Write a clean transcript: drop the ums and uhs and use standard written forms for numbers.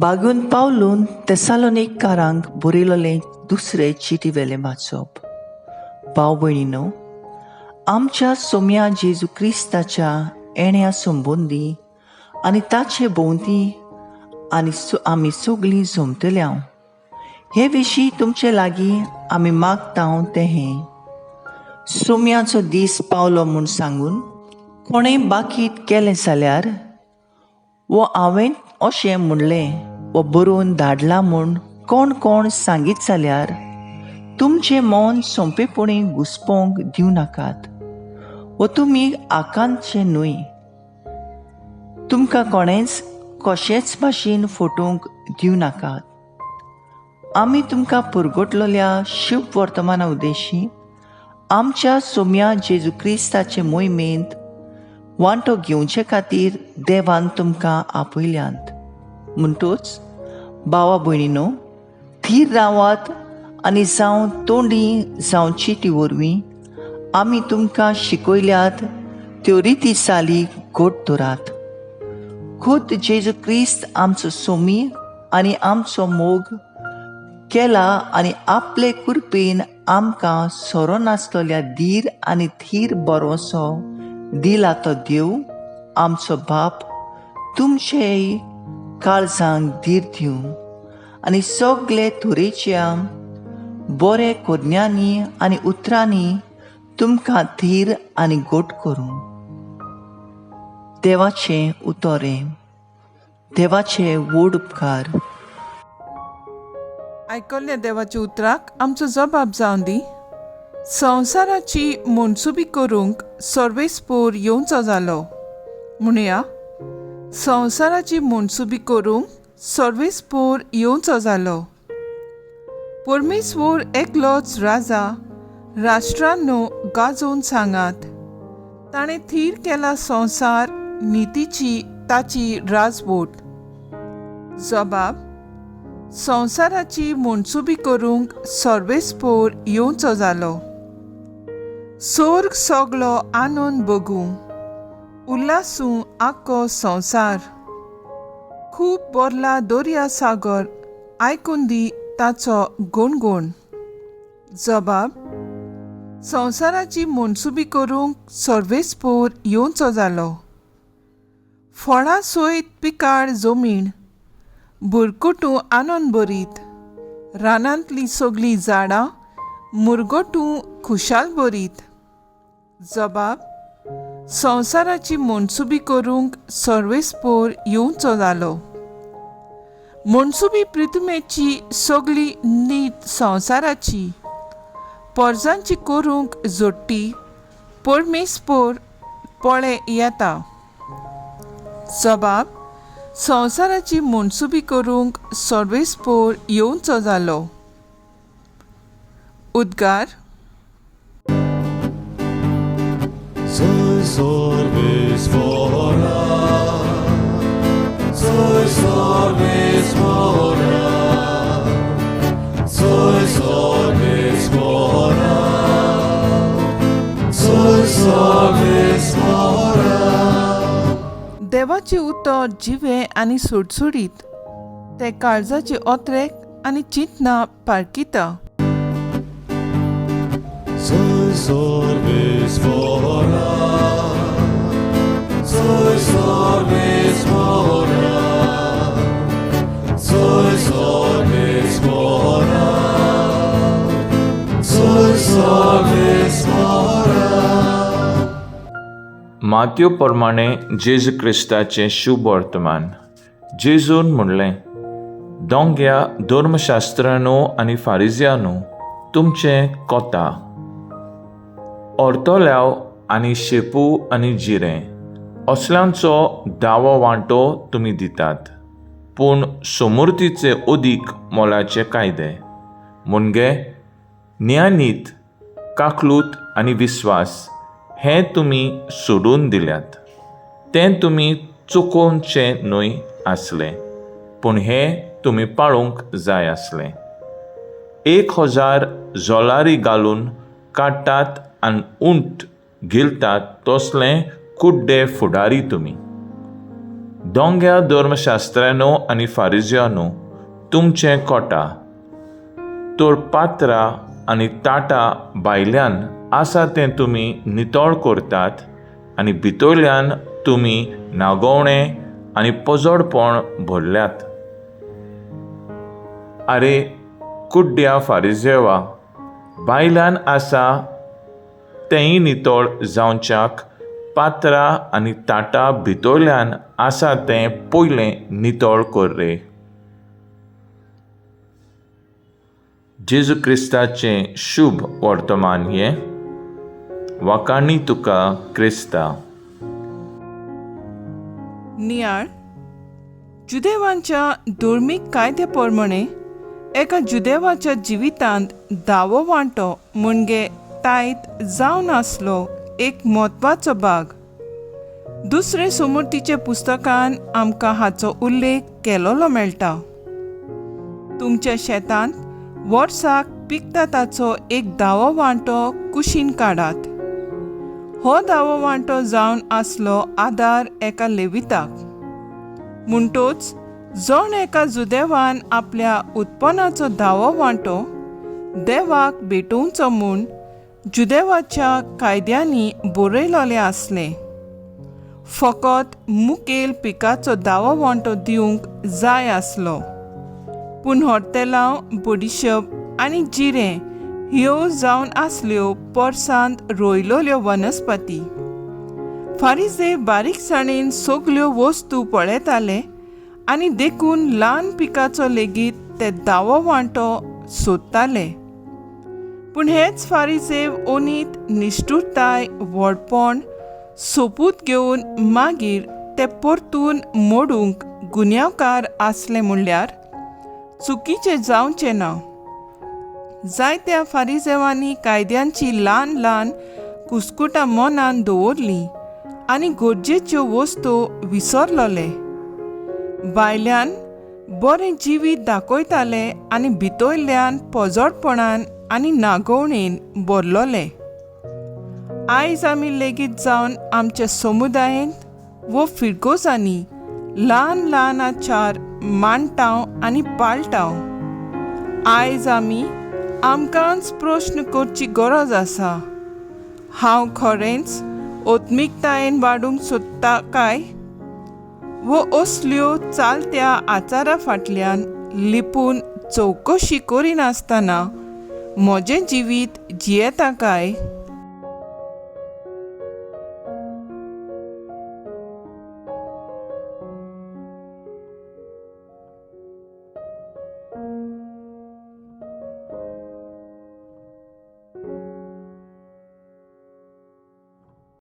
बागून पावलून तेसालोनिकारांक बरयलोलें दुसरें चिटी वेलें वाचप. भाव भयणीनो, आमच्या सोम्या जेजू क्रिस्ताच्या येण्या संबंदी आनी ताचे भोंवती आमी सगळीं जमतल्या हे विशीं तुमचे लागीं आमी मागता तें हें. सोम्याचो दीस पावलो म्हूण सांगून कोणें बाकीत केलें जाल्यार वो हांवें अशें म्हणलें वो बरोवन धाडलां म्हूण कोण कोण सांगीत जाल्यार तुमचें मन सोंपेपणी घुसपोंक दिवं नाकात. वो तुमी आकांतचे न्हय. तुमकां कोणेंच कशेंच भाशेन फटोवंक दिवं नाकात. आमी तुमकां पुरगटलेल्या शुभ वर्तमाना उद्देशी आमच्या सोम्या जेजू क्रिस्ताचे मोहिमेंत वांटो घेवचे खातीर देवान तुमकां आपयल्यांत. म्हणटूच भावा भयणीनो, थीर रावात आनी जावं तोंडी जावं चिटी वरवीं आमी तुमकां शिकयल्यात त्यो रिती चाली घोट धरात. खुद जेजू क्रिस्त आमचो सोमी आनी आमचो मोग केला आनी आपले कृपेन आमकां सोरो नासलेल्या धीर आनी थीर बरोसो दिला तो देव आमचो बाप तुमचेय काळजांक धीर दिवं आनी सगळे तरेच्या बरे कोज्ञांनी आनी उतरांनी तुमकां धीर आनी घोट करूं. देवाचें उतोरें. देवाचे व्हड उपकार. आयकल्ल्या देवाच्या उतराक आमचो जबाब जावन दी. संवसाराची मनसुबी करूंक सर्वेस्पोर येवचो जालो. म्हणया संवसाराची मनसुबी करूंक सर्वेस्पोर येवचो जालो. परमेश्वर एकलोच राजा राष्ट्रांनो गाजोवन सांगात. ताणें थीर केला संवसार नितीची ताची राजवट. जबाब संवसाराची मनसुबी करूंक सर्वेस्पोर येवचो जालो. स्वर्ग सगळो आनंद बगूं उल्हासूं आख्खो संवसार. खूब बोरला दर्या सागर आयकून दी ताचो गुणगुण. जबाब संवसाराची मनसुबी करूंक सर्वेस्पोर येवचो जालो. फळां सयत पिकाळ जमीन बुरकुटू आनंद बरीत. रानांतलीं सगळीं झाडां मुरगोटू खुशाल बरीत. जबाब संवसाराची मनसुबी करूंक सर्वेस्पोर येवचो जालो. मनसुबी पृथ्वीची सगळी नीत संवसाराची पर्जांची करूंक जोडटी परमेस्पोर पळे येता. जबाब संवसाराची मनसुबी करूंक सर्वेस्पोर येवचो जालो. उद्गार. Soy sorvespora, soy sorvespora, soy sorvespora, soy sorvespora. देवाचे उतर जिवे आनी सुटसुडीत. ते काळजाचे ओत्रेक आनी चिंतना पारखिता. Soy sorvespora, soy sorvespora, soy sorvespora, soy sorvespora. माथ्यो प्रमाणे जेजू क्रिस्ताचें शुभ वर्तमान. जेजून म्हणलें, दोंग्या धर्मशास्त्रांनो आनी फारिजियांनो, तुमचें कोता ortoल्याव आनी शेपू आनी जिरें असल्यांचो दावो वांटो तुमी दितात, पूण समृद्धीचे अदीक मोलाचे कायदे म्हणजे न्यायनीत, काकलूत आनी विस्वास हें तुमी सोडून दिल्यात. तें तुमी चुकोवचें न्हय आसलें, पूण हें तुमी पाळूंक जाय आसलें. 1000 झोलारी घालून काडटात आनी उंट गिलतात तसलें कुड्डे फुडारी तुमी. दोंग्या धर्मशास्त्रांनो आनी फारिजियांनो, तुमचें कोटा तर पात्रां आनी ताटां भायल्यान आसा तें तुमी नितळ करतात आनी भितरल्यान तुमी नागोवणें आनी पोजोडपण भरल्यात. आरे कुड्ड्या फारिजेवा, भायल्यान आसा तेंय नितळ जावच्याक पात्रां आनी ताटां भितरल्यान आसा तें पयलें नितळ कर रे. जेजू क्रिस्ताचें शुभ वर्तमान हें. वाकाणी तुका क्रिस्ता. नियाळ जुदेवांच्या धर्मीक कायद्या प्रमाणे एका जुदेवाच्या जिवितांत दावो वांटो म्हणजे तायत जावन आसलो एक म्हत्वाचो भाग. दुसरे समृद्धीचे पुस्तकान आमकां हाचो उल्लेख केलोलो मेळटा. तुमच्या शेतांत वर्साक पिकता ताचो एक दावो वांटो कुशीन काडात. हो दावो वांटो जावन आसलो आदार एका लेविताक. म्हणटूच जण एका जुदेवान आपल्या उत्पन्नाचो दावो वांटो देवाक भेटोवचो म्हूण जुदेवाच्या कायद्यांनी बरयलोलें आसलें. फकत मुखेल पिकाचो दावो वांटो दिवंक जाय आसलो. पूण हॉर्तेलांव, बडिशेप आनी जिरें ह्यो जावन आसल्यो पोरसांत रोयलोल्यो वनस्पती. फारिजे बारीकसाणेन सगल्यो वस्तू पळयताले आनी देखून ल्हान पिकाचो लेगीत ते दावो वांटो सोदताले. पूण हेच फारिजेव ओनीत निश्ठुरताय, व्हडपण, सोपूत घेवन मागीर ते परतून मोडूंक गुन्यांवकार आसले म्हणल्यार चुकीचें जावचें ना. जायत्या फारिजेवांनी कायद्यांची ल्हान ल्हान कुस्कुटां मनान दवरलीं आनी गरजेच्यो वस्तू विसरलोले. भायल्यान बरें जिवीत दाखयताले आनी भितरल्यान पोजोडपणान आनी नागोवणेन भरलोले. आयज आमी लेगीत जावन आमच्या समुदायांत वो फिरगोजांनी ल्हान ल्हान आचार मांडटाव आनी पाळटाव. आयज आमी आमकांच प्रश्न करची गरज आसा. हांव खरेंच ओत्मिकतायेन वाडूंक सोदता काय? वो असल्यो चालत्या आचारा फाटल्यान लिपून चवकशी करिनासतना म्हजें जिवीत जियेता काय?